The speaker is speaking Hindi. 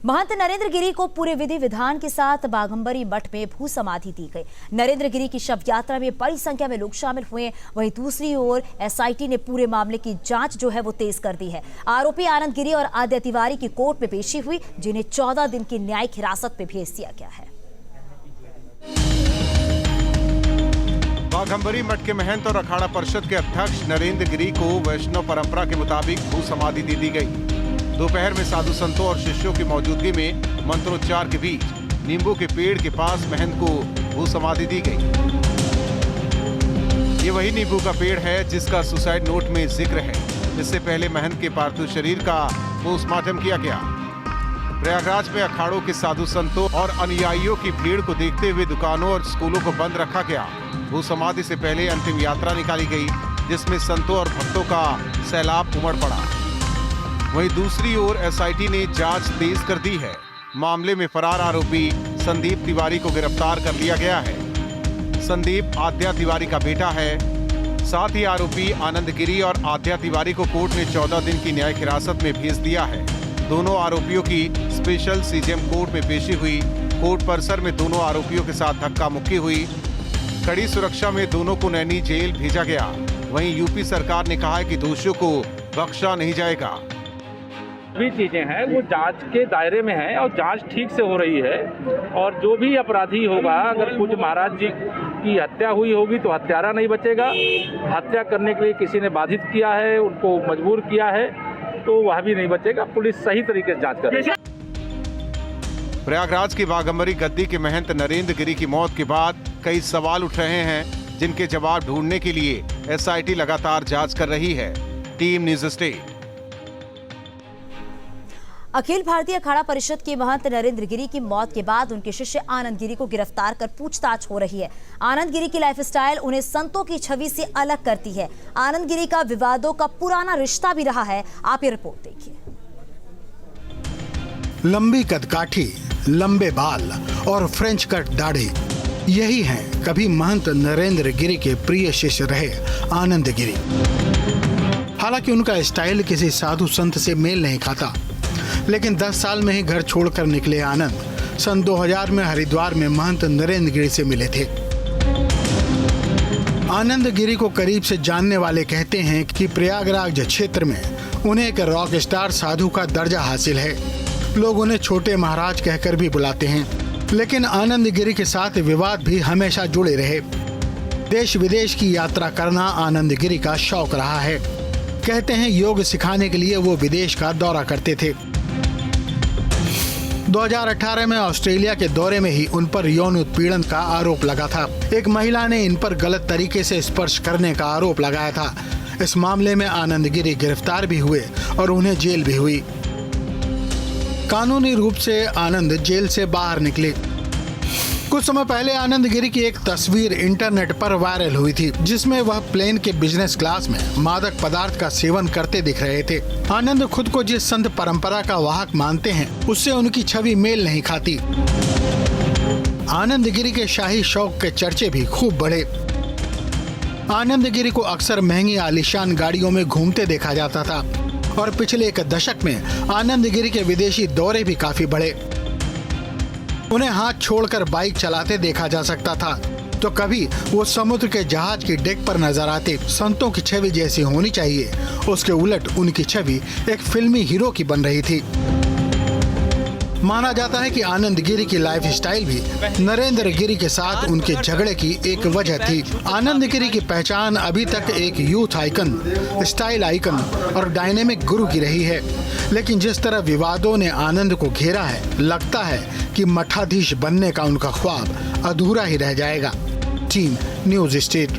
महंत नरेंद्र गिरी को पूरे विधि विधान के साथ बाघंबरी मठ में भू समाधि दी गई। नरेंद्र गिरी की शव यात्रा में बड़ी संख्या में लोग शामिल हुए। वहीं दूसरी ओर एसआईटी ने पूरे मामले की जांच जो है वो तेज कर दी है। आरोपी आनंद गिरी और आद्या तिवारी की कोर्ट में पेशी हुई, जिन्हें 14 दिन की न्यायिक हिरासत में भेज दिया गया है। बाघंबरी मठ के महंत और अखाड़ा परिषद के अध्यक्ष नरेंद्र गिरी को वैष्णव परंपरा के मुताबिक भू समाधि दे दी गई। दोपहर में साधु संतों और शिष्यों की मौजूदगी में मंत्रोच्चार के बीच नींबू के पेड़ के पास महंत को भू समाधि दी गई। ये वही नींबू का पेड़ है जिसका सुसाइड नोट में जिक्र है। इससे पहले महंत के पार्थिव शरीर का पोस्टमार्टम किया गया। प्रयागराज में अखाड़ों के साधु संतों और अनुयायियों की भीड़ को देखते हुए दुकानों और स्कूलों को बंद रखा गया। भू समाधि से पहले अंतिम यात्रा निकाली गई, जिसमें संतों और भक्तों का सैलाब उमड़ पड़ा। वहीं दूसरी ओर एसआईटी ने जांच तेज कर दी है। मामले में फरार आरोपी संदीप तिवारी को गिरफ्तार कर लिया गया है। संदीप आद्या तिवारी का बेटा है। साथ ही आरोपी आनंद गिरी और आद्या तिवारी को कोर्ट ने 14 दिन की न्यायिक हिरासत में भेज दिया है। दोनों आरोपियों की स्पेशल सीजेएम कोर्ट में पेशी हुई। कोर्ट परिसर में दोनों आरोपियों के साथ धक्का मुक्की हुई। कड़ी सुरक्षा में दोनों को नैनी जेल भेजा गया। वहीं यूपी सरकार ने कहा है कि दोषियों को बख्शा नहीं जाएगा। भी चीजें हैं वो जांच के दायरे में है और जांच ठीक से हो रही है। और जो भी अपराधी होगा, अगर कुछ महाराज जी की हत्या हुई होगी तो हत्यारा नहीं बचेगा। हत्या करने के लिए किसी ने बाधित किया है, उनको मजबूर किया है, तो वह भी नहीं बचेगा। पुलिस सही तरीके से जांच कर रही है। प्रयागराज की बाघंबरी गद्दी के महंत नरेंद्र गिरी की मौत के बाद कई सवाल उठ रहे हैं, जिनके जवाब ढूंढने के लिए एसआईटी लगातार जांच कर रही है। Team news state. Akhil Bharatiya Akhara Parishad के महंत नरेंद्र गिरी की मौत के बाद उनके शिष्य आनंद गिरी को गिरफ्तार कर पूछताछ हो रही है। आनंद गिरी की लाइफस्टाइल उन्हें संतों की छवि से अलग करती है। आनंद गिरी का विवादों का पुराना रिश्ता भी रहा है। आप ये रिपोर्ट देखिए। लंबी कदकाठी, लंबे बाल और फ्रेंच कट दाढ़ी, यही हैं कभी महंत नरेंद्र गिरी के प्रिय शिष्य रहे आनंद गिरी। हालांकि उनका स्टाइल किसी साधु संत से मेल नहीं खाता, लेकिन 10 साल में ही घर छोड़कर निकले आनंद सन 2000 में हरिद्वार में महंत नरेंद्र गिरी से मिले थे। आनंद गिरी को करीब से जानने वाले कहते हैं कि प्रयागराज क्षेत्र में उन्हें एक रॉक स्टार साधु का दर्जा हासिल है। लोग उन्हें छोटे महाराज कहकर भी बुलाते हैं। लेकिन आनंद गिरी के साथ विवाद भी हमेशा जुड़े रहे। देश विदेश की यात्रा करना आनंद गिरी का शौक रहा है। कहते हैं योग सिखाने के लिए वो विदेश का दौरा करते थे। 2018 में ऑस्ट्रेलिया के दौरे में ही उन पर यौन उत्पीड़न का आरोप लगा था। एक महिला ने इन पर गलत तरीके से स्पर्श करने का आरोप लगाया था। इस मामले में आनंद गिरी गिरफ्तार भी हुए और उन्हें जेल भी हुई। कानूनी रूप से आनंद जेल से बाहर निकले। कुछ समय पहले आनंद गिरी की एक तस्वीर इंटरनेट पर वायरल हुई थी, जिसमें वह प्लेन के बिजनेस क्लास में मादक पदार्थ का सेवन करते दिख रहे थे। आनंद खुद को जिस संत परंपरा का वाहक मानते हैं, उससे उनकी छवि मेल नहीं खाती। आनंद गिरी के शाही शौक के चर्चे भी खूब बढ़े। आनंद गिरी को अक्सर महंगी आलीशान गाड़ियों में घूमते देखा जाता था और पिछले एक दशक में आनंद गिरी के विदेशी दौरे भी काफी बढ़े। उन्हें हाथ छोड़कर बाइक चलाते देखा जा सकता था, तो कभी वो समुद्र के जहाज की डेक पर नजर आते। संतों की छवि जैसी होनी चाहिए, उसके उलट उनकी छवि एक फिल्मी हीरो की बन रही थी। माना जाता है कि आनंद गिरी की लाइफ स्टाइल भी नरेंद्र गिरी के साथ उनके झगड़े की एक वजह थी। आनंद गिरी की पहचान अभी तक एक यूथ आइकन, स्टाइल आइकन और डायनेमिक गुरु की रही है। लेकिन जिस तरह विवादों ने आनंद को घेरा है, लगता है कि मठाधीश बनने का उनका ख्वाब अधूरा ही रह जाएगा। Team news state.